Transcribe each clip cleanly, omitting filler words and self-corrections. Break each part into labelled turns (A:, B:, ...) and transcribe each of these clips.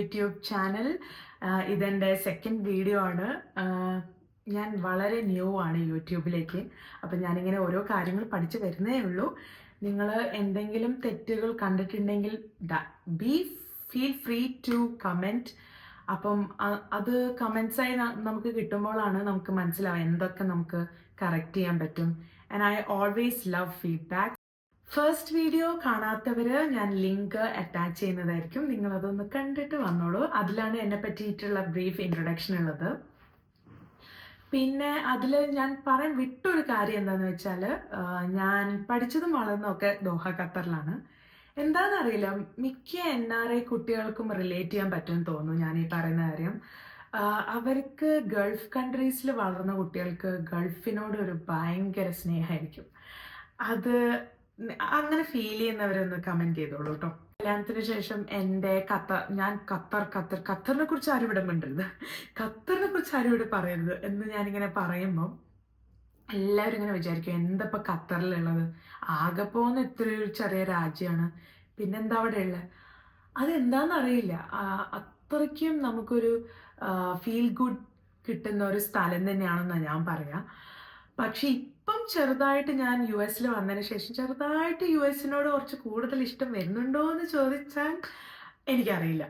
A: YouTube channel. ഇതെൻ്റെ second video ആണ്. ഞാൻ വളരെ ന്യൂ ആണ് യൂട്യൂബിലേക്ക്. അപ്പം ഞാനിങ്ങനെ ഓരോ കാര്യങ്ങൾ പഠിച്ചു വരുന്നേ ഉള്ളൂ. നിങ്ങൾ എന്തെങ്കിലും തെറ്റുകൾ കണ്ടിട്ടുണ്ടെങ്കിൽ be feel free to comment. അപ്പം അത് കമൻസായി നമുക്ക് കിട്ടുമ്പോഴാണ് നമുക്ക് മനസ്സിലാവുക എന്തൊക്കെ നമുക്ക് കറക്റ്റ് ചെയ്യാൻ പറ്റും. And I always love feedback. First video കാണാത്തവര് ഞാൻ ലിങ്ക് അറ്റാച്ച് ചെയ്യുന്നതായിരിക്കും. നിങ്ങളതൊന്ന് കണ്ടിട്ട് വന്നോളൂ. അതിലാണ് എന്നെ പറ്റിയിട്ടുള്ള ബ്രീഫ് ഇൻട്രൊഡക്ഷൻ ഉള്ളത്. പിന്നെ അതിൽ ഞാൻ പറയാൻ വിട്ടൊരു കാര്യം എന്താണെന്ന് വെച്ചാൽ, ഞാൻ പഠിച്ചതും വളർന്നതൊക്കെ ദോഹ ഖത്തറിലാണ്. എന്താണെന്നറിയില്ല, മിക്ക NRI കുട്ടികൾക്കും റിലേറ്റ് ചെയ്യാൻ പറ്റുമെന്ന് തോന്നുന്നു ഞാൻ ഈ പറയുന്ന കാര്യം. അവർക്ക് ഗൾഫ് കൺട്രീസിൽ വളർന്ന കുട്ടികൾക്ക് ഗൾഫിനോട് ഒരു ഭയങ്കര സ്നേഹമായിരിക്കും. അത് അങ്ങനെ ഫീൽ ചെയ്യുന്നവരൊന്ന് കമൻറ്റ് ചെയ്തോളൂ കേട്ടോ. കല്യാണത്തിന് ശേഷം എൻ്റെ ഖത്തറിനെ കുറിച്ച് ആരും ഇവിടെ മിണ്ടരുത്, ഖത്തറിനെ കുറിച്ച് ആരും ഇവിടെ പറയരുത് എന്ന് ഞാനിങ്ങനെ പറയുമ്പോൾ എല്ലാവരും ഇങ്ങനെ വിചാരിക്കും എന്തപ്പോൾ ഖത്തറിലുള്ളത്, ആകെപ്പോന്ന് ഇത്രയൊരു ചെറിയ രാജ്യമാണ്, പിന്നെന്താ അവിടെ ഉള്ളത്. അതെന്താണെന്നറിയില്ല, അത്രയ്ക്കും നമുക്കൊരു ഫീൽ ഗുഡ് കിട്ടുന്ന ഒരു സ്ഥലം തന്നെയാണെന്നാണ് ഞാൻ പറയാം. പക്ഷെ ഇപ്പം ചെറുതായിട്ട് ഞാൻ US വന്നതിന് ശേഷം ചെറുതായിട്ട് US കുറച്ച് കൂടുതൽ ഇഷ്ടം വരുന്നുണ്ടോ എന്ന് ചോദിച്ചാൽ എനിക്കറിയില്ല.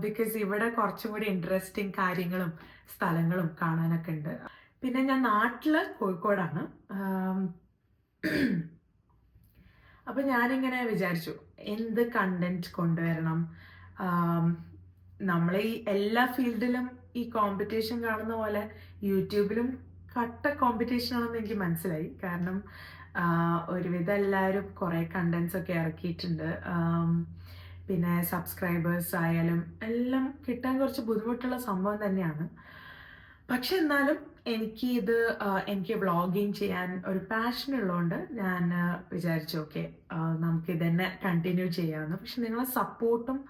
A: ബിക്കോസ് ഇവിടെ കുറച്ചും കൂടി ഇൻട്രസ്റ്റിംഗ് കാര്യങ്ങളും സ്ഥലങ്ങളും കാണാനൊക്കെ ഉണ്ട്. പിന്നെ ഞാൻ നാട്ടില് കോഴിക്കോടാണ്. അപ്പം ഞാനിങ്ങനെ വിചാരിച്ചു എന്ത് കണ്ടന്റ് കൊണ്ടുവരണം. നമ്മൾ ഈ എല്ലാ ഫീൽഡിലും ഈ കോമ്പറ്റീഷൻ കാണുന്ന പോലെ യൂട്യൂബിലും കട്ട കോമ്പറ്റീഷൻ ആണെന്ന് എനിക്ക് മനസ്സിലായി. കാരണം ഒരുവിധം എല്ലാവരും കുറേ കണ്ടന്റ്സ് ഒക്കെ ഇറക്കിയിട്ടുണ്ട്. പിന്നെ സബ്സ്ക്രൈബേഴ്സ് ആയാലും എല്ലാം കിട്ടാൻ കുറച്ച് ബുദ്ധിമുട്ടുള്ള സംഭവം തന്നെയാണ്. പക്ഷെ എന്നാലും എനിക്ക് വ്ളോഗിങ് ചെയ്യാൻ ഒരു പാഷൻ ഉള്ളതുകൊണ്ട് ഞാൻ വിചാരിച്ചു ഓക്കെ, നമുക്ക് ഇതന്നെ കണ്ടിന്യൂ ചെയ്യാമെന്ന്. പക്ഷെ നിങ്ങളെ സപ്പോർട്ടും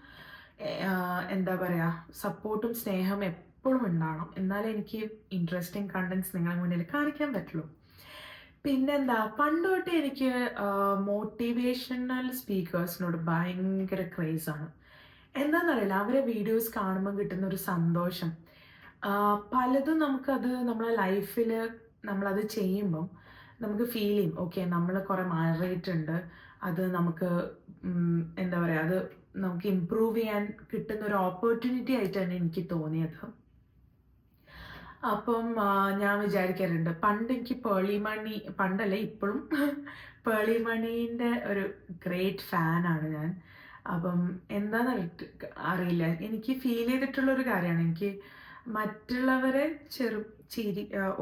A: എന്താ പറയുക, സപ്പോർട്ടും സ്നേഹം എപ്പോഴും ഉണ്ടാവണം, എന്നാലേ എനിക്ക് ഇൻട്രസ്റ്റിംഗ് കണ്ടന്റ്സ് നിങ്ങളെ മുന്നിൽ കാണിക്കാൻ പറ്റുള്ളൂ. പിന്നെന്താ, പണ്ട് തൊട്ടേ എനിക്ക് മോട്ടിവേഷണൽ സ്പീക്കേഴ്സിനോട് ഭയങ്കര ക്രേസാണ്. എന്താണെന്നറിയില്ല, അവരെ വീഡിയോസ് കാണുമ്പോൾ കിട്ടുന്ന ഒരു സന്തോഷം. പലതും നമുക്കത് നമ്മളെ ലൈഫിൽ നമ്മളത് ചെയ്യുമ്പം നമുക്ക് ഫീൽ ചെയ്യും ഓക്കെ നമ്മൾ കുറേ മാറിയിട്ടുണ്ട്, അത് നമുക്ക് എന്താ പറയുക, അത് നമുക്ക് ഇമ്പ്രൂവ് ചെയ്യാൻ കിട്ടുന്ന ഒരു ഓപ്പർച്യൂണിറ്റി ആയിട്ടാണ് എനിക്ക് തോന്നിയത്. അപ്പം ഞാൻ വിചാരിക്കാറുണ്ട്, പണ്ട് എനിക്ക് പണ്ടല്ല ഇപ്പോഴും പേളി മണീൻ്റെ ഒരു ഗ്രേറ്റ് ഫാനാണ് ഞാൻ. അപ്പം എന്താണെന്ന് അറിയില്ല, എനിക്ക് ഫീൽ ചെയ്തിട്ടുള്ളൊരു കാര്യമാണ്, എനിക്ക് മറ്റുള്ളവരെ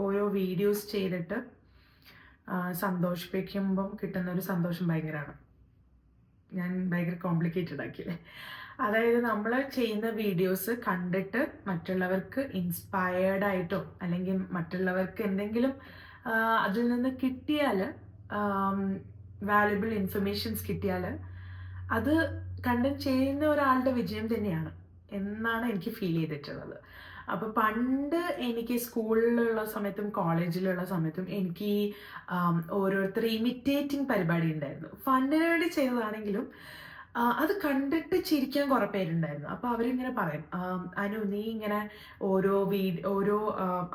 A: ഓരോ വീഡിയോസ് ചെയ്തിട്ട് സന്തോഷിപ്പിക്കുമ്പം കിട്ടുന്ന ഒരു സന്തോഷം ഭയങ്കരമാണ്. ഞാൻ ഭയങ്കര കോംപ്ലിക്കേറ്റഡ് ആക്കിയല്ലേ. അതായത് നമ്മൾ ചെയ്യുന്ന വീഡിയോസ് കണ്ടിട്ട് മറ്റുള്ളവർക്ക് ഇൻസ്പയർഡ് ആയിട്ടോ അല്ലെങ്കിൽ മറ്റുള്ളവർക്ക് എന്തെങ്കിലും അതിൽ നിന്ന് കിട്ടിയാൽ, വാല്യുബിൾ ഇൻഫർമേഷൻസ് കിട്ടിയാൽ, അത് കണ്ടന്റ് ചെയ്യുന്ന ഒരാളുടെ വിജയം തന്നെയാണ് എന്നാണ് എനിക്ക് ഫീൽ ചെയ്തിട്ടുള്ളത്. അപ്പോൾ പണ്ട് എനിക്ക് സ്കൂളിലുള്ള സമയത്തും കോളേജിലുള്ള സമയത്തും എനിക്ക് ഓരോരുത്തർ ഇമിറ്റേറ്റിംഗ് പരിപാടി ഉണ്ടായിരുന്നു. ഫണ്ടിന് വേണ്ടി ചെയ്തതാണെങ്കിലും അത് കണ്ടിട്ട് ചിരിക്കാൻ കുറേ പേരുണ്ടായിരുന്നു. അപ്പോൾ അവരിങ്ങനെ പറയും, അനു നീ ഇങ്ങനെ ഓരോ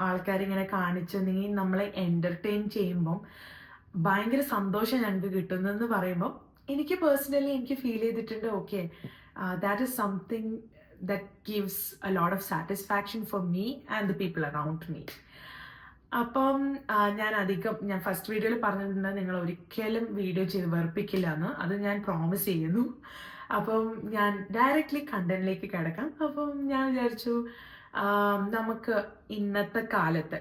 A: ആൾക്കാരിങ്ങനെ കാണിച്ച് നീ നമ്മളെ എൻ്റർടൈൻ ചെയ്യുമ്പം ഭയങ്കര സന്തോഷം ഞങ്ങൾക്ക് കിട്ടുന്നെന്ന് പറയുമ്പോൾ എനിക്ക് പേഴ്സണലി എനിക്ക് ഫീൽ ചെയ്തിട്ടുണ്ട് okay, that is something that gives a lot of satisfaction for me and the people around me. അപ്പം ഞാൻ ഫസ്റ്റ് വീഡിയോയിൽ പറഞ്ഞിട്ടുണ്ട് നിങ്ങൾ ഒരിക്കലും വീഡിയോ ചെയ്ത് വെറുപ്പിക്കില്ല എന്ന്, അത് ഞാൻ പ്രോമിസ് ചെയ്യുന്നു. അപ്പം ഞാൻ ഡയറക്റ്റ്ലി കണ്ടന്റിലേക്ക് കിടക്കാം. അപ്പം ഞാൻ വിചാരിച്ചു നമുക്ക് ഇന്നത്തെ കാലത്ത്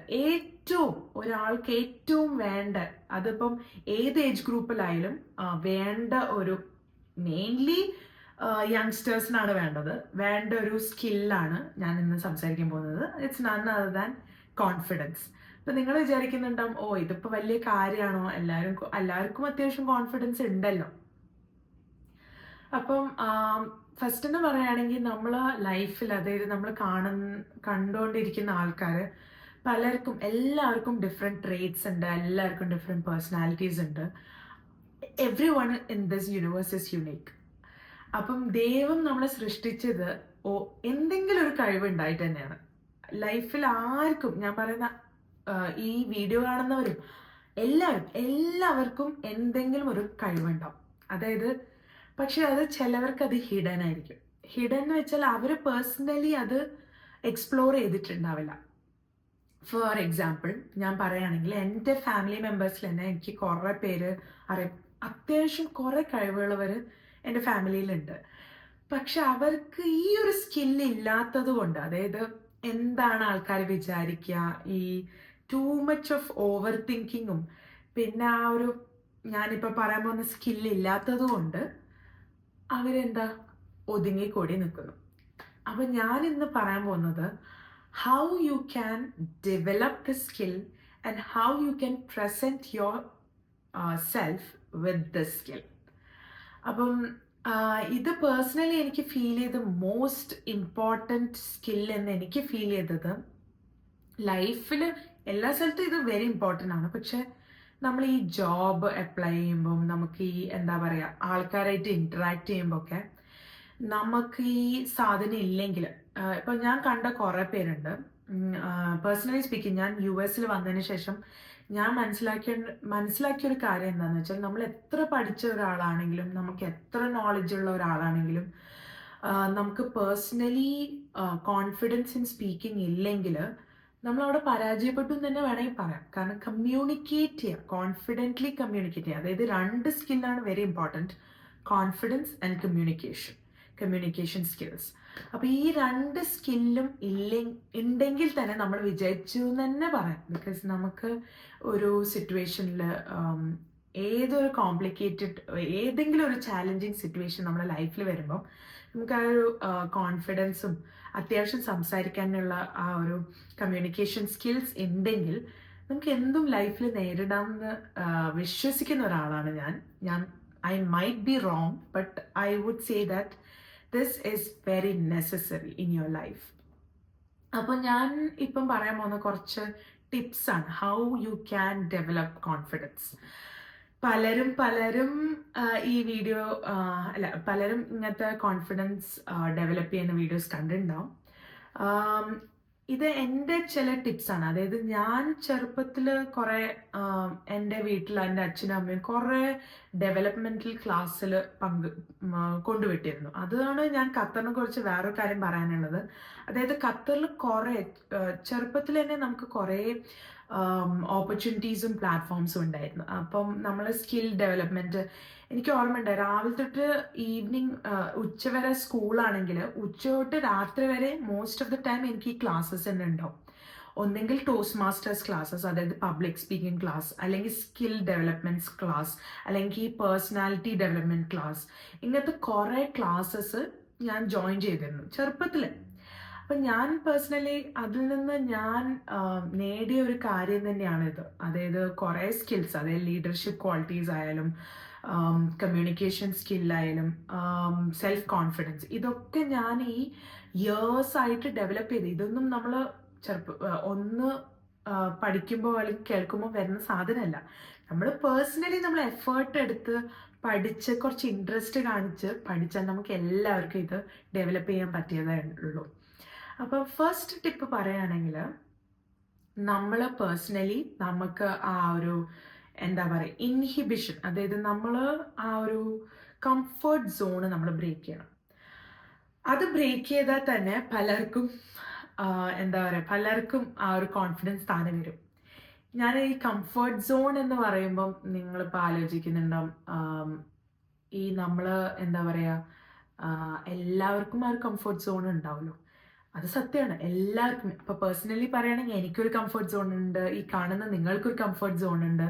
A: ഒരാൾക്ക് ഏറ്റവും വേണ്ട, അതിപ്പം ഏത് ഏജ് ഗ്രൂപ്പിലായാലും വേണ്ട ഒരു മെയിൻലി യങ്സ്റ്റേഴ്സിനാണ് വേണ്ട ഒരു സ്കില്ലാണ് ഞാൻ ഇന്ന് സംസാരിക്കാൻ പോകുന്നത്. It's none other than confidence. ഇപ്പം നിങ്ങൾ വിചാരിക്കുന്നുണ്ടാവും ഓ ഇതിപ്പോൾ വലിയ കാര്യമാണോ, എല്ലാവർക്കും അത്യാവശ്യം കോൺഫിഡൻസ് ഉണ്ടല്ലോ. അപ്പം ഫസ്റ്റ് എന്ന് പറയുകയാണെങ്കിൽ നമ്മൾ ലൈഫിൽ, അതായത് നമ്മൾ കണ്ടുകൊണ്ടിരിക്കുന്ന ആൾക്കാർ എല്ലാവർക്കും ഡിഫറെൻറ്റ് ട്രേറ്റ്സ് ഉണ്ട്, എല്ലാവർക്കും ഡിഫറെൻറ്റ് പേഴ്സണാലിറ്റീസ് ഉണ്ട്. Every one in this universe is unique. അപ്പം ദൈവം നമ്മളെ സൃഷ്ടിച്ചത് എന്തെങ്കിലും ഒരു കഴിവുണ്ടായിട്ട് തന്നെയാണ്. ലൈഫിൽ ആർക്കും, ഞാൻ പറയുന്ന ഈ വീഡിയോ കാണുന്നവരും എല്ലാവർക്കും എന്തെങ്കിലും ഒരു കഴിവുണ്ടാവും. അതായത് പക്ഷെ അത് ചിലവർക്ക് അത് ഹിഡൻ ആയിരിക്കും. ഹിഡൻ എന്ന് വെച്ചാൽ അവർ പേഴ്സണലി അത് എക്സ്പ്ലോർ ചെയ്തിട്ടുണ്ടാവില്ല. ഫോർ എക്സാമ്പിൾ ഞാൻ പറയുകയാണെങ്കിൽ എൻ്റെ ഫാമിലി മെമ്പേഴ്സിൽ തന്നെ എനിക്ക് കുറേ പേര് അറിയാം. അത്യാവശ്യം കുറേ കഴിവുള്ളവർ എൻ്റെ ഫാമിലിയിലുണ്ട്. പക്ഷെ അവർക്ക് ഈ ഒരു സ്കില്ല് ഇല്ലാത്തത് കൊണ്ട്, അതായത് എന്താണ് ആൾക്കാർ വിചാരിക്കുക, ഈ ടൂ മച്ച് ഓഫ് ഓവർ തിങ്കിങ്ങും പിന്നെ ആ ഒരു ഞാനിപ്പോൾ പറയാൻ പോകുന്ന സ്കില്ല് ഇല്ലാത്തത് കൊണ്ട് അവരെന്താ ഒതുങ്ങിക്കൂടി നിൽക്കുന്നു. അപ്പം ഞാൻ ഇന്ന് പറയാൻ പോകുന്നത് how you can develop the skill and how you can present your self with the skill. അപ്പം ഇത് പേഴ്സണലി എനിക്ക് ഫീൽ ചെയ്ത മോസ്റ്റ് ഇമ്പോർട്ടൻറ്റ് സ്കിൽ എന്ന് എനിക്ക് ഫീൽ ചെയ്തത്, ലൈഫിൽ എല്ലാ സ്ഥലത്തും ഇത് വെരി ഇമ്പോർട്ടൻ്റ് ആണ്. പക്ഷെ നമ്മൾ ഈ ജോബ് അപ്ലൈ ചെയ്യുമ്പം നമുക്ക് ഈ എന്താ പറയുക ആൾക്കാരായിട്ട് ഇൻറ്ററാക്ട് ചെയ്യുമ്പോൾ ഒക്കെ നമുക്ക് ഈ സാധനം ഇല്ലെങ്കിൽ, ഇപ്പം ഞാൻ കണ്ട കുറേ പേരുണ്ട്. പേഴ്സണലി സ്പീക്കിംഗ്, ഞാൻ US വന്നതിന് ശേഷം ഞാൻ മനസ്സിലാക്കിയൊരു കാര്യം എന്താണെന്ന് വെച്ചാൽ, നമ്മൾ എത്ര പഠിച്ച ഒരാളാണെങ്കിലും നമുക്ക് എത്ര നോളജ് ഉള്ള ഒരാളാണെങ്കിലും നമുക്ക് പേഴ്സണലി കോൺഫിഡൻസ് ഇൻ സ്പീക്കിംഗ് ഇല്ലെങ്കിൽ നമ്മളവിടെ പരാജയപ്പെട്ടു എന്ന് തന്നെ വേണമെങ്കിൽ പറയാം. കാരണം കമ്മ്യൂണിക്കേറ്റ് ചെയ്യുക, കോൺഫിഡൻ്റ്ലി കമ്മ്യൂണിക്കേറ്റ് ചെയ്യുക, അതായത് 2 സ്കില്ലാണ് very important: confidence and communication skills. അപ്പോൾ ഈ 2 സ്കില്ലും ഉണ്ടെങ്കിൽ തന്നെ നമ്മൾ വിജയിച്ചു എന്ന് തന്നെ പറയാം. ബിക്കോസ് നമുക്ക് ഒരു സിറ്റുവേഷനിൽ ഏതൊരു കോംപ്ലിക്കേറ്റഡ് ഏതെങ്കിലും ഒരു ചാലഞ്ചിങ് സിറ്റുവേഷൻ നമ്മുടെ ലൈഫിൽ വരുമ്പം നമുക്ക് ആ ഒരു കോൺഫിഡൻസും അത്യാവശ്യം സംസാരിക്കാനുള്ള ആ ഒരു കമ്മ്യൂണിക്കേഷൻ സ്കിൽസ് ഉണ്ടെങ്കിൽ നമുക്ക് എന്തും ലൈഫിൽ നേരിടാമെന്ന് വിശ്വസിക്കുന്ന ഒരാളാണ് ഞാൻ. I might be wrong, but I would say that this is very necessary in your life. അപ്പോൾ ഞാൻ ഇപ്പം പറയാൻ പോകുന്ന കുറച്ച് ടിപ്സ് ആണ് how you can develop confidence. പലരും ഈ വീഡിയോ പലരും ഇങ്ങനത്തെ കോൺഫിഡൻസ് ഡെവലപ്പ് ചെയ്യുന്ന വീഡിയോസ് കണ്ടിട്ടുണ്ടാവും. ഇത് എൻ്റെ ചില ടിപ്സാണ്. അതായത് ഞാൻ ചെറുപ്പത്തിൽ കുറേ എൻ്റെ വീട്ടിൽ എൻ്റെ അച്ഛനും അമ്മയും കുറേ ഡെവലപ്മെൻറ്റൽ ക്ലാസ്സിൽ കൊണ്ടുവിട്ടിരുന്നു. അതാണ് ഞാൻ ഖത്തറിനെ കുറിച്ച് വേറൊരു കാര്യം പറയാനുള്ളത്. അതായത് ഖത്തറിൽ കുറേ ചെറുപ്പത്തിൽ തന്നെ നമുക്ക് കുറേ ഓപ്പർച്യൂണിറ്റീസും പ്ലാറ്റ്ഫോംസും ഉണ്ടായിരുന്നു. അപ്പം നമ്മൾ സ്കിൽ ഡെവലപ്മെൻറ്റ്, എനിക്ക് ഓർമ്മയുണ്ട് രാവിലെ തൊട്ട് ഈവനിങ് ഉച്ചവരെ സ്കൂളാണെങ്കിൽ ഉച്ച തൊട്ട് രാത്രി വരെ മോസ്റ്റ് ഓഫ് ദ ടൈം എനിക്ക് ഈ ക്ലാസ്സസ് തന്നെ ഉണ്ടാവും. ഒന്നെങ്കിൽ ടോസ്റ്റ് മാസ്റ്റേഴ്സ് ക്ലാസ്സസ്, അതായത് പബ്ലിക് സ്പീക്കിംഗ് ക്ലാസ്, അല്ലെങ്കിൽ സ്കിൽ ഡെവലപ്മെൻറ്റ്സ് ക്ലാസ്, അല്ലെങ്കിൽ പേഴ്സണാലിറ്റി ഡെവലപ്മെൻറ്റ് ക്ലാസ്. ഇങ്ങനത്തെ കുറേ ക്ലാസ്സസ് ഞാൻ ജോയിൻ ചെയ്തിരുന്നു ചെറുപ്പത്തിൽ. അപ്പം ഞാൻ പേഴ്സണലി അതിൽ നിന്ന് ഞാൻ നേടിയ ഒരു കാര്യം തന്നെയാണിത്. അതായത് കുറേ സ്കിൽസ്, അതായത് ലീഡർഷിപ്പ് ക്വാളിറ്റീസ് ആയാലും കമ്മ്യൂണിക്കേഷൻ സ്കില്ലായാലും സെൽഫ് കോൺഫിഡൻസ്, ഇതൊക്കെ ഞാൻ ഈ ഇയേഴ്സ് ആയിട്ട് ഡെവലപ്പ് ചെയ്ത്. ഇതൊന്നും നമ്മൾ ഒന്ന് പഠിക്കുമ്പോൾ അല്ലെങ്കിൽ കേൾക്കുമ്പോൾ വരുന്ന സാധനമല്ല. നമ്മൾ പേഴ്സണലി നമ്മൾ എഫേർട്ട് എടുത്ത് പഠിച്ച് കുറച്ച് ഇൻട്രസ്റ്റ് കാണിച്ച് പഠിച്ചാൽ നമുക്ക് എല്ലാവർക്കും ഇത് ഡെവലപ്പ് ചെയ്യാൻ പറ്റിയതേ ഉള്ളൂ. അപ്പോൾ ഫസ്റ്റ് ടിപ്പ് പറയുകയാണെങ്കിൽ, നമ്മൾ പേഴ്സണലി നമുക്ക് ആ ഒരു എന്താ പറയുക ഇൻഹിബിഷൻ, അതായത് നമ്മൾ ആ ഒരു കംഫർട്ട് സോണ് നമ്മൾ ബ്രേക്ക് ചെയ്യണം. അത് ബ്രേക്ക് ചെയ്താൽ തന്നെ പലർക്കും ആ ഒരു കോൺഫിഡൻസ് താനെ വരും. ഞാൻ ഈ കംഫർട്ട് സോൺ എന്ന് പറയുമ്പം നിങ്ങളിപ്പോൾ ആലോചിക്കുന്നുണ്ടാവും, ഈ നമ്മൾ എന്താ പറയുക എല്ലാവർക്കും ആ ഒരു കംഫർട്ട് സോൺ ഉണ്ടാവുമല്ലോ. അത് സത്യമാണ്, എല്ലാവർക്കും. ഇപ്പോൾ പേഴ്സണലി പറയുകയാണെങ്കിൽ എനിക്കൊരു കംഫർട്ട് സോൺ ഉണ്ട്, ഈ കാണുന്ന നിങ്ങൾക്കൊരു കംഫർട്ട് സോൺ ഉണ്ട്.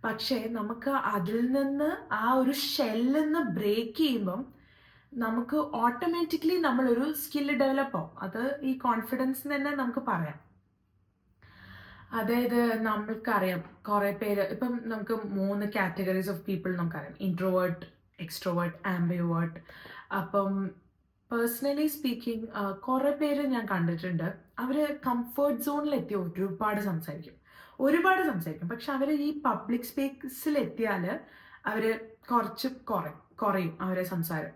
A: പക്ഷേ നമുക്ക് അതിൽ നിന്ന് ആ ഒരു ഷെല്ലിൽ നിന്ന് ബ്രേക്ക് ചെയ്യുമ്പം നമുക്ക് ഓട്ടോമാറ്റിക്കലി നമ്മളൊരു സ്കില്ല് ഡെവലപ്പ് ആവും. അത് ഈ കോൺഫിഡൻസ് തന്നെ നമുക്ക് പറയാം. അതായത് നമ്മൾക്കറിയാം കുറേ പേര്, ഇപ്പം നമുക്ക് 3 കാറ്റഗറീസ് ഓഫ് പീപ്പിൾ നമുക്കറിയാം: ഇൻട്രോവേർട്ട്, എക്സ്ട്രോവേർട്ട്, ആംബിവേർട്ട്. അപ്പം പേഴ്സണലി സ്പീക്കിംഗ് കുറേ പേര് ഞാൻ കണ്ടിട്ടുണ്ട്, അവർ കംഫർട്ട് സോണിലെത്തി ഒരുപാട് സംസാരിക്കും. പക്ഷെ അവർ ഈ പബ്ലിക് സ്പേസിലെത്തിയാൽ അവർ കുറച്ച് കുറയും അവരെ സംസാരം.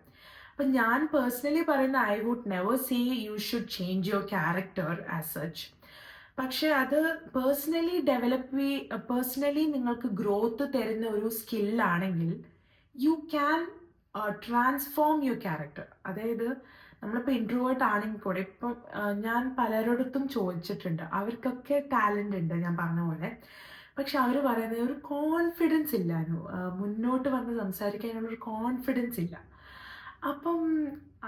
A: അപ്പം ഞാൻ പേഴ്സണലി പറയുന്ന I would never say you should change your character as such. പക്ഷെ അത് പേഴ്സണലി നിങ്ങൾക്ക് ഗ്രോത്ത് തരുന്ന ഒരു സ്കില്ലാണെങ്കിൽ you can transform your character. അതായത് നമ്മളിപ്പോൾ ഇൻട്രോവേർട്ട് ആണെങ്കിൽ കൂടെ ഇപ്പം ഞാൻ പലരോടത്തും ചോദിച്ചിട്ടുണ്ട്, അവർക്കൊക്കെ ടാലൻ്റ് ഉണ്ട് ഞാൻ പറഞ്ഞ പോലെ. പക്ഷെ അവർ പറയുന്നത് ഒരു കോൺഫിഡൻസ് ഇല്ലായിരുന്നു, മുന്നോട്ട് വന്ന് സംസാരിക്കാനുള്ളൊരു കോൺഫിഡൻസ് ഇല്ല. അപ്പം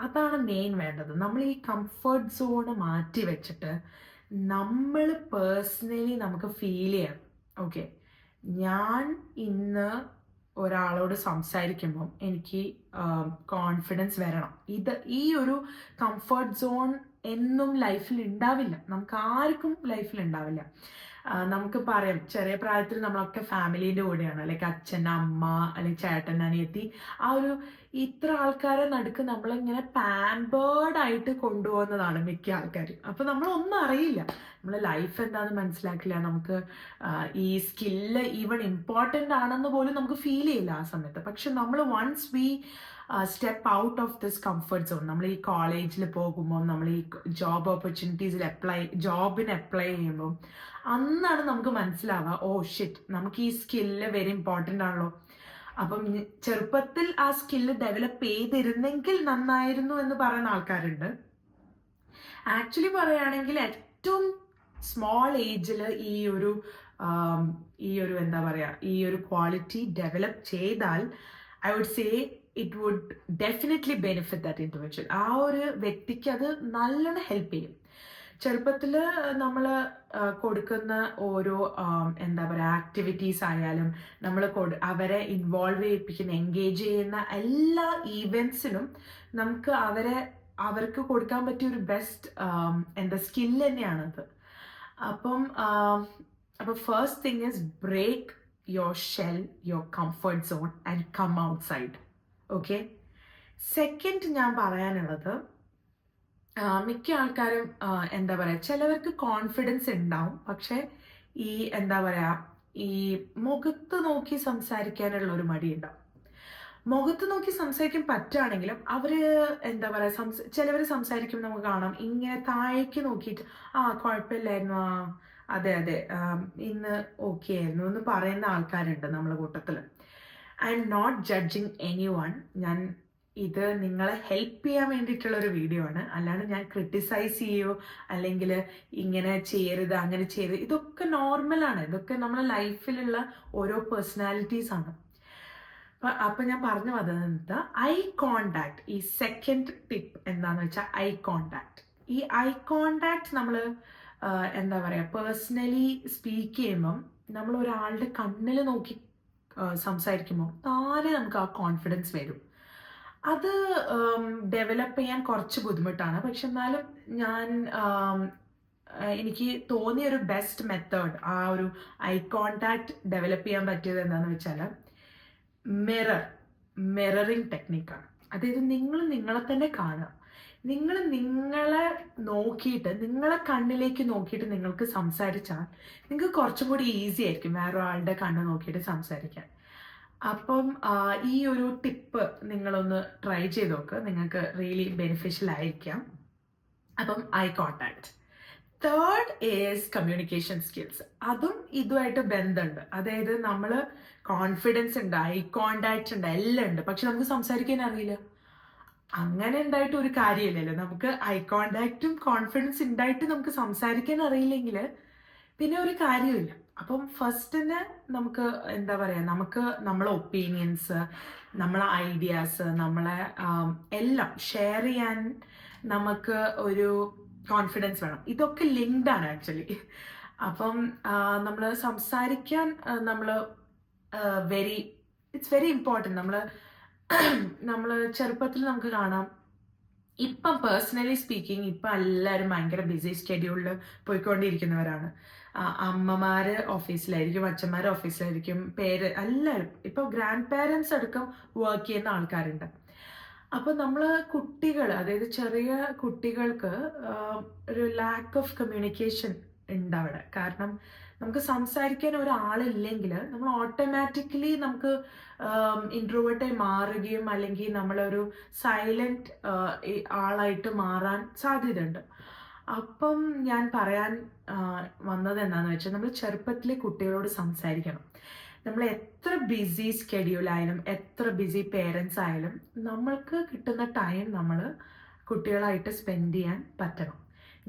A: അതാണ് മെയിൻ വേണ്ടത്. നമ്മൾ ഈ കംഫർട്ട് സോണ് മാറ്റി വെച്ചിട്ട് നമ്മൾ പേഴ്സണലി നമുക്ക് ഫീൽ ചെയ്യാം, ഓക്കെ ഞാൻ ഇന്ന് ഒരാളോട് സംസാരിക്കുമ്പം എനിക്ക് കോൺഫിഡൻസ് വരണം. ഈ ഒരു കംഫർട്ട് സോൺ എന്നും ലൈഫിൽ ഉണ്ടാവില്ല, നമുക്ക് ആർക്കും ലൈഫിൽ ഉണ്ടാവില്ല. നമുക്ക് പറയാം, ചെറിയ പ്രായത്തിൽ നമ്മളൊക്കെ ഫാമിലീൻ്റെ കൂടെയാണ്, അല്ലെങ്കിൽ അച്ഛൻ, അമ്മ, അല്ലെങ്കിൽ ചേട്ടൻ, അനിയത്തി, ആ ഒരു ഇത്ര ആൾക്കാരെ നടുക്ക് നമ്മളിങ്ങനെ പാമ്പേർഡ് ആയിട്ട് കൊണ്ടുപോകുന്നതാണ് മിക്ക ആൾക്കാരും. അപ്പോൾ നമ്മളൊന്നും അറിയില്ല, നമ്മളെ ലൈഫ് എന്താണെന്ന് മനസ്സിലാക്കില്ല, നമുക്ക് ഈ സ്കില്ല് ഈവൺ ഇമ്പോർട്ടൻ്റ് ആണെന്ന് പോലും നമുക്ക് ഫീൽ ചെയ്യില്ല ആ സമയത്ത്. പക്ഷെ നമ്മൾ once we step out of this comfort zone, നമ്മൾ ഈ കോളേജിൽ പോകുമ്പോൾ, നമ്മൾ ഈ ജോബ് ഓപ്പർച്യൂണിറ്റീസിൽ ജോബിന് അപ്ലൈ ചെയ്യുമ്പോൾ അന്നാണ് നമുക്ക് മനസ്സിലാവുക, ഓ ഷിറ്റ്, നമുക്ക് ഈ സ്കില്ല് വെരി ഇമ്പോർട്ടൻ്റ് ആണല്ലോ. അപ്പം ചെറുപ്പത്തിൽ ആ സ്കില്ല് ഡെവലപ്പ് ചെയ്തിരുന്നെങ്കിൽ നന്നായിരുന്നു എന്ന് പറയുന്ന ആൾക്കാരുണ്ട്. ആക്ച്വലി പറയുകയാണെങ്കിൽ ഏറ്റവും സ്മോൾ ഏജിൽ ഈ ഒരു എന്താ പറയുക, ഈ ഒരു ക്വാളിറ്റി ഡെവലപ്പ് ചെയ്താൽ I would say it would definitely benefit that individual. ആ ഒരു വ്യക്തിക്ക് അത് നല്ലോണം ഹെൽപ്പ് ചെയ്യും. ചെറുപ്പത്തിൽ നമ്മൾ കൊടുക്കുന്ന ഓരോ എന്താ പറയുക ആക്ടിവിറ്റീസ് ആയാലും, നമ്മൾ അവരെ ഇൻവോൾവ് ചെയ്യിപ്പിക്കുന്ന, എൻഗേജ് ചെയ്യുന്ന എല്ലാ ഈവൻസിനും നമുക്ക് അവർക്ക് കൊടുക്കാൻ പറ്റിയ ഒരു ബെസ്റ്റ് എന്താ സ്കിൽ തന്നെയാണത്. അപ്പം first thing is break your shell, your comfort zone and come outside. Okay, second ഞാൻ പറയാനുള്ളത്, മിക്ക ആൾക്കാരും എന്താ പറയുക, ചിലവർക്ക് കോൺഫിഡൻസ് ഉണ്ടാവും, പക്ഷെ ഈ എന്താ പറയുക, ഈ മുഖത്ത് നോക്കി സംസാരിക്കാനുള്ള ഒരു മടി ഉണ്ടാവും. മുഖത്ത് നോക്കി സംസാരിക്കാൻ പറ്റുകയാണെങ്കിലും അവർ എന്താ പറയുക, ചിലവർ സംസാരിക്കും നമുക്ക് കാണാം ഇങ്ങനെ താഴേക്ക് നോക്കിയിട്ട് കുഴപ്പമില്ലായിരുന്നു, അതെ ഇന്ന് ഓക്കെ ആയിരുന്നു എന്ന് പറയുന്ന ആൾക്കാരുണ്ട് നമ്മളെ കൂട്ടത്തിൽ. I'm not judging anyone. ഞാൻ ഇത് നിങ്ങളെ ഹെൽപ്പ് ചെയ്യാൻ വേണ്ടിയിട്ടുള്ള ഒരു വീഡിയോ ആണ്, അല്ലാണ്ട് ഞാൻ ക്രിട്ടിസൈസ് ചെയ്യോ അല്ലെങ്കിൽ ഇങ്ങനെ ചെയ്യരുത് അങ്ങനെ ചെയ്യരുത്, ഇതൊക്കെ നോർമലാണ്, ഇതൊക്കെ നമ്മുടെ ലൈഫിലുള്ള ഓരോ പേഴ്സണാലിറ്റീസ് ആണ്. അപ്പൊ ഞാൻ പറഞ്ഞു വന്നത് ഐ കോണ്ടാക്ട്. ഈ സെക്കൻഡ് ടിപ്പ് എന്താന്ന് വെച്ചാൽ ഐ കോണ്ടാക്ട്. ഈ ഐ കോണ്ടാക്ട് നമ്മൾ എന്താ പറയുക, പേഴ്സണലി സ്പീക്ക് ചെയ്യുമ്പം നമ്മൾ ഒരാളുടെ കണ്ണിൽ നോക്കി സംസാരിക്കുമ്പോൾ താനെ നമുക്ക് ആ കോൺഫിഡൻസ് വരും. അത് ഡെവലപ്പ് ചെയ്യാൻ കുറച്ച് ബുദ്ധിമുട്ടാണ്, പക്ഷെ എന്നാലും എനിക്ക് തോന്നിയ ഒരു ബെസ്റ്റ് മെത്തേഡ്, ആ ഒരു ഐ കോണ്ടാക്ട് ഡെവലപ്പ് ചെയ്യാൻ പറ്റിയത് എന്താണെന്ന് വെച്ചാൽ മിററിങ് ടെക്നിക്കാണ്. അതായത് നിങ്ങൾ നിങ്ങളെ തന്നെ കാണുക, നിങ്ങളെ നോക്കിയിട്ട്, നിങ്ങളെ കണ്ണിലേക്ക് നോക്കിയിട്ട് നിങ്ങൾക്ക് സംസാരിച്ചാൽ നിങ്ങൾക്ക് കുറച്ചും കൂടി ഈസി ആയിരിക്കും വേറെ ആളുടെ കണ്ണ് നോക്കിയിട്ട് സംസാരിക്കാൻ. അപ്പം ഈ ഒരു ടിപ്പ് നിങ്ങളൊന്ന് ട്രൈ ചെയ്ത് നോക്ക്, നിങ്ങൾക്ക് റിയലി ബെനിഫിഷ്യൽ ആയിരിക്കാം. അപ്പം eye contact. Third is communication skills. അതും ഇതുമായിട്ട് ബന്ധമുണ്ട്. അതായത് നമ്മൾ കോൺഫിഡൻസ് ഉണ്ട്, ഐ കോണ്ടാക്ട് ഉണ്ട്, എല്ലാം ഉണ്ട്, പക്ഷെ നമുക്ക് സംസാരിക്കാൻ അറിയില്ല. അങ്ങനെ ഉണ്ടായിട്ട് ഒരു കാര്യമില്ലല്ലോ. നമുക്ക് ഐ കോണ്ടാക്റ്റും കോൺഫിഡൻസ് ഉണ്ടായിട്ട് നമുക്ക് സംസാരിക്കാൻ അറിയില്ലെങ്കിൽ പിന്നെ ഒരു കാര്യമില്ല. അപ്പം ഫസ്റ്റ് തന്നെ നമുക്ക് എന്താ പറയുക, നമുക്ക് നമ്മളെ ഒപ്പീനിയൻസ്, നമ്മളെ ഐഡിയാസ്, നമ്മളെ എല്ലാം ഷെയർ ചെയ്യാൻ നമുക്ക് ഒരു കോൺഫിഡൻസ് വേണം. ഇതൊക്കെ ലിങ്ക്ഡ് ആണ് ആക്ച്വലി. അപ്പം നമ്മൾ സംസാരിക്കാൻ ഇറ്റ്സ് വെരി ഇമ്പോർട്ടൻറ്റ്. നമ്മൾ ചെറുപ്പത്തിൽ നമുക്ക് കാണാം, ഇപ്പം പേഴ്സണലി സ്പീക്കിംഗ് ഇപ്പം എല്ലാവരും ഭയങ്കര ബിസി സ്കെഡ്യൂളിൽ പോയിക്കൊണ്ടിരിക്കുന്നവരാണ്. അമ്മമാർ ഓഫീസിലായിരിക്കും, അച്ഛന്മാർ ഓഫീസിലായിരിക്കും, എല്ലാവരും ഇപ്പോൾ ഗ്രാൻഡ് പേരൻസ് അടക്കം വർക്ക് ചെയ്യുന്ന ആൾക്കാരുണ്ട്. അപ്പോൾ നമ്മൾ കുട്ടികൾ, അതായത് ചെറിയ കുട്ടികൾക്ക് ഒരു ലാക്ക് ഓഫ് കമ്മ്യൂണിക്കേഷൻ ഉണ്ട്. കാരണം നമുക്ക് സംസാരിക്കാൻ ഒരാളില്ലെങ്കിൽ നമ്മൾ ഓട്ടോമാറ്റിക്കലി നമുക്ക് ഇൻട്രോവേർട്ടായി മാറുകയും അല്ലെങ്കിൽ നമ്മളൊരു സൈലൻറ്റ് ആളായിട്ട് മാറാൻ സാധ്യതയുണ്ട്. അപ്പം ഞാൻ പറയാൻ വന്നത് എന്താണെന്ന് വെച്ചാൽ, നമ്മൾ ചെറുപ്പത്തിലെ കുട്ടികളോട് സംസാരിക്കണം. നമ്മൾ എത്ര ബിസി സ്കെഡ്യൂളായാലും എത്ര ബിസി പേരൻസ് ആയാലും നമ്മൾക്ക് കിട്ടുന്ന ടൈം നമ്മൾ കുട്ടികളായിട്ട് സ്പെൻഡ് ചെയ്യാൻ പറ്റണം.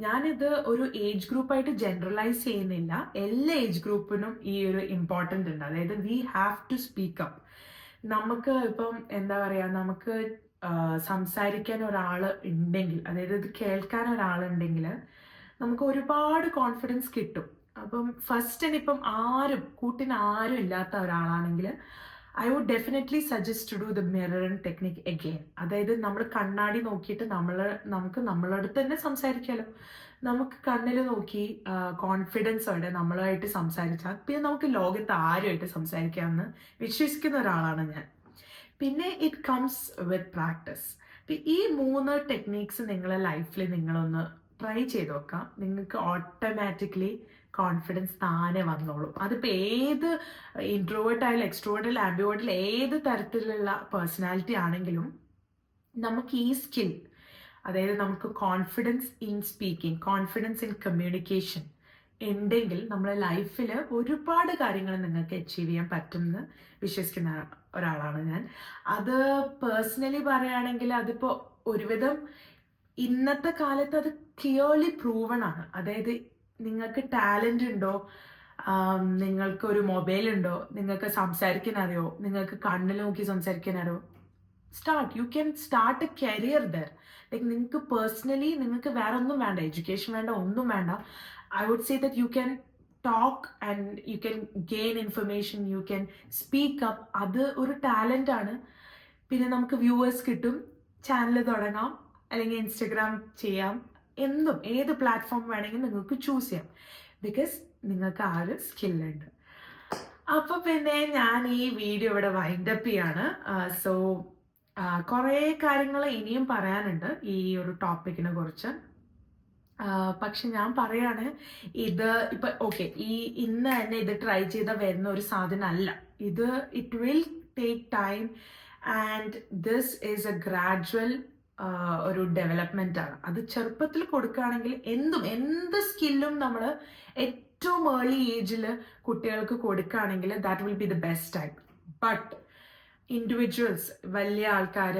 A: ഞാനിത് ഒരു ഏജ് ഗ്രൂപ്പായിട്ട് ജനറലൈസ് ചെയ്യുന്നില്ല. എല്ലാ ഏജ് ഗ്രൂപ്പിനും ഈ ഒരു ഇമ്പോർട്ടൻ്റ് ഉണ്ട്. അതായത് we have to speak up. നമുക്ക് ഇപ്പം എന്താ പറയുക, നമുക്ക് സംസാരിക്കാൻ ഒരാൾ ഉണ്ടെങ്കിൽ, അതായത് ഇത് കേൾക്കാൻ ഒരാളുണ്ടെങ്കിൽ നമുക്ക് ഒരുപാട് കോൺഫിഡൻസ് കിട്ടും. അപ്പം ഫസ്റ്റ് ഇപ്പം കൂട്ടിന് ആരും ഇല്ലാത്ത ഒരാളാണെങ്കിൽ I would definitely suggest to do the mirroring technique again. അതായത് നമ്മൾ കണ്ണാടി നോക്കിയിട്ട് നമുക്ക് നമ്മളടുത്ത് തന്നെ സംസാരിക്കാമല്ലോ. നമുക്ക് കണ്ണിൽ നോക്കി കോൺഫിഡൻസോടെ നമ്മളുമായിട്ട് സംസാരിച്ചാൽ പിന്നെ നമുക്ക് ലോകത്ത് ആരുമായിട്ട് സംസാരിക്കാമെന്ന് വിശ്വസിക്കുന്ന ഒരാളാണ് ഞാൻ. പിന്നെ ഇറ്റ് കംസ് വിത്ത് പ്രാക്ടീസ്. ഈ 3 ടെക്നിക്സ് നിങ്ങളെ ലൈഫിൽ നിങ്ങളൊന്ന് ട്രൈ ചെയ്ത് നോക്കാം. നിങ്ങൾക്ക് ഓട്ടോമാറ്റിക്കലി കോൺഫിഡൻസ് താനെ വന്നോളും. അതിപ്പോൾ ഏത് ഇൻട്രോവേർട്ട് ആയാലും എക്സ്ട്രോവേർട്ട് ആയാലും ആംബിവേർട്ടിൽ ഏത് തരത്തിലുള്ള പേഴ്സണാലിറ്റി ആണെങ്കിലും നമുക്ക് ഈ സ്കിൽ, അതായത് നമുക്ക് confidence in speaking, confidence in communication ഉണ്ടെങ്കിൽ നമ്മളെ ലൈഫിൽ ഒരുപാട് കാര്യങ്ങൾ നിങ്ങൾക്ക് അച്ചീവ് ചെയ്യാൻ പറ്റുമെന്ന് വിശ്വസിക്കുന്ന ഒരാളാണ് ഞാൻ. അത് പേഴ്സണലി പറയുകയാണെങ്കിൽ അതിപ്പോൾ ഒരുവിധം ഇന്നത്തെ കാലത്ത് അത് ക്ലിയർലി പ്രൂവൺ ആണ്. അതായത് നിങ്ങൾക്ക് ടാലൻ്റ് ഉണ്ടോ, നിങ്ങൾക്കൊരു മൊബൈൽ ഉണ്ടോ, നിങ്ങൾക്ക് സംസാരിക്കാൻ അറിയോ, നിങ്ങൾക്ക് കണ്ണിൽ നോക്കി സംസാരിക്കാൻ അറിയോ, you can start a career there. Like നിങ്ങൾക്ക് പേഴ്സണലി നിങ്ങൾക്ക് വേറെ ഒന്നും വേണ്ട, എഡ്യൂക്കേഷൻ വേണ്ട, ഒന്നും വേണ്ട. I would say that you can talk and you can gain information, you can speak up. അത് ഒരു ടാലൻ്റ് ആണ്. പിന്നെ നമുക്ക് വ്യൂവേഴ്സ് കിട്ടും, ചാനൽ തുടങ്ങാം, അല്ലെങ്കിൽ ഇൻസ്റ്റഗ്രാം ചെയ്യാം, ഏത് പ്ലാറ്റ്ഫോം വേണമെങ്കിലും നിങ്ങൾക്ക് ചൂസ് ചെയ്യാം. ബിക്കോസ് നിങ്ങൾക്ക് ആ ഒരു സ്കില്ലുണ്ട്. അപ്പോൾ പിന്നെ ഞാൻ ഈ വീഡിയോ ഇവിടെ വൈൻഡപ്പ് ചെയ്യാണ്. സോ കുറേ കാര്യങ്ങൾ ഇനിയും പറയാനുണ്ട് ഈ ഒരു ടോപ്പിക്കിനെ കുറിച്ച്. പക്ഷെ ഞാൻ പറയാണ്, ഇത് ഇപ്പം ഓക്കെ, ഇന്ന് തന്നെ ഇത് ട്രൈ ചെയ്താൽ വരുന്ന ഒരു സാധനമല്ല ഇത്. It will take time and this is A gradual ഒരു ഡെവലപ്മെൻ്റ് ആണ്. അത് ചെറുപ്പത്തിൽ കൊടുക്കുകയാണെങ്കിൽ എന്ത് സ്കില്ലും നമ്മൾ ഏറ്റവും ഏർലി ഏജിൽ കുട്ടികൾക്ക് കൊടുക്കുകയാണെങ്കിൽ that will be the best time. But individuals, വലിയ ആൾക്കാർ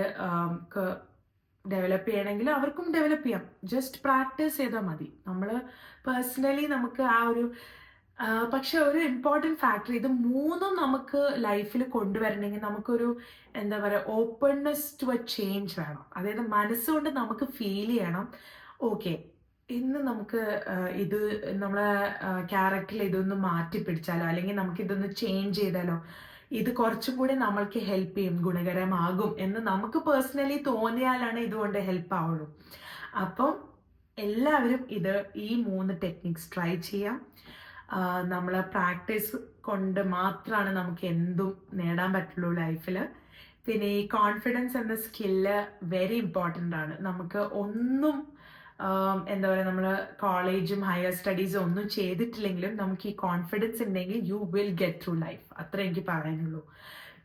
A: ഡെവലപ്പ് ചെയ്യണമെങ്കിൽ അവർക്കും ഡെവലപ്പ് ചെയ്യാം. ജസ്റ്റ് പ്രാക്ടീസ് ചെയ്താൽ മതി. നമ്മൾ പേഴ്സണലി നമുക്ക് ആ ഒരു പക്ഷെ ഒരു ഇമ്പോർട്ടൻറ്റ് ഫാക്ടർ, ഇത് 3 നമുക്ക് ലൈഫിൽ കൊണ്ടുവരണമെങ്കിൽ നമുക്കൊരു എന്താ പറയുക, ഓപ്പൺനെസ് ടു എ ചേഞ്ച് വേണം. അതായത് മനസ്സുകൊണ്ട് നമുക്ക് ഫീൽ ചെയ്യണം, ഓക്കെ ഇന്ന് നമുക്ക് ഇത് നമ്മളെ ക്യാരക്ടറിൽ ഇതൊന്ന് മാറ്റി പിടിച്ചാലോ, അല്ലെങ്കിൽ നമുക്ക് ഇതൊന്ന് ചേഞ്ച് ചെയ്താലോ, ഇത് കുറച്ചും കൂടി നമ്മൾക്ക് ഹെൽപ്പ് ചെയ്യും, ഗുണകരമാകും എന്ന് നമുക്ക് പേഴ്സണലി തോന്നിയാലാണ് ഇതുകൊണ്ട് ഹെൽപ്പ് ആവുള്ളൂ. അപ്പം എല്ലാവരും ഈ 3 ടെക്നിക്സ് ട്രൈ ചെയ്യാം. നമ്മൾ പ്രാക്ടീസ് കൊണ്ട് മാത്രമാണ് നമുക്ക് എന്തും നേടാൻ പറ്റുള്ളൂ ലൈഫിൽ. പിന്നെ ഈ കോൺഫിഡൻസ് എന്ന സ്കില്ല് വെരി ഇമ്പോർട്ടൻ്റ് ആണ്. നമുക്ക് ഒന്നും എന്താ പറയുക, നമ്മൾ കോളേജും ഹയർ സ്റ്റഡീസും ഒന്നും ചെയ്തിട്ടില്ലെങ്കിലും നമുക്ക് ഈ കോൺഫിഡൻസ് ഉണ്ടെങ്കിൽ you will get through life. അത്ര എനിക്ക് പറയാനുള്ളൂ.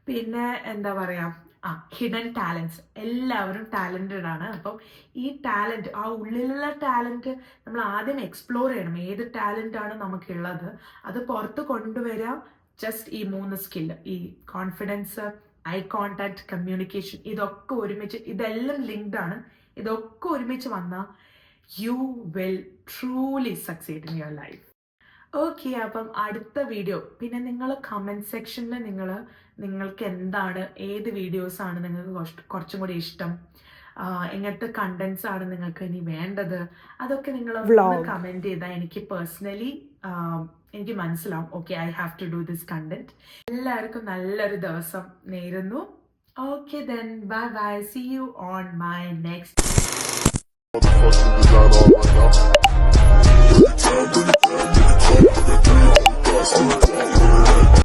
A: പിന്നെ എന്താ പറയുക, ഹിഡൻ ടാലൻസ്, എല്ലാവരും ടാലൻറ്റഡ് ആണ്. അപ്പം ഈ ടാലൻറ്റ്, ആ ഉള്ളിലുള്ള ടാലൻറ്റ് നമ്മൾ ആദ്യം എക്സ്പ്ലോർ ചെയ്യണം. ഏത് ടാലൻ്റ് ആണ് നമുക്കുള്ളത് അത് പുറത്ത് കൊണ്ടുവരാം. ജസ്റ്റ് ഈ 3 സ്കില്ല്, ഈ കോൺഫിഡൻസ്, ഐ കോണ്ടാക്ട്, കമ്മ്യൂണിക്കേഷൻ, ഇതൊക്കെ ഒരുമിച്ച്, ഇതെല്ലാം ലിങ്ക്ഡ് ആണ്. ഇതൊക്കെ ഒരുമിച്ച് വന്നാൽ you will truly succeed in your life. Okay, അപ്പം അടുത്ത വീഡിയോ, പിന്നെ നിങ്ങൾ കമൻറ്റ് സെക്ഷനിൽ നിങ്ങൾക്ക് എന്താണ്, ഏത് വീഡിയോസാണ് നിങ്ങൾക്ക് കുറച്ചും കൂടി ഇഷ്ടം, എങ്ങനത്തെ കണ്ടൻസ് ആണ് നിങ്ങൾക്ക് ഇനി വേണ്ടത്, അതൊക്കെ നിങ്ങൾ കമൻറ്റ് ചെയ്താൽ എനിക്ക് പേഴ്സണലി എനിക്ക് മനസ്സിലാവും, okay I have to do this content. എല്ലാവർക്കും നല്ലൊരു ദിവസം നേരുന്നു. Okay then, bye bye, see you on my next. Bring it down,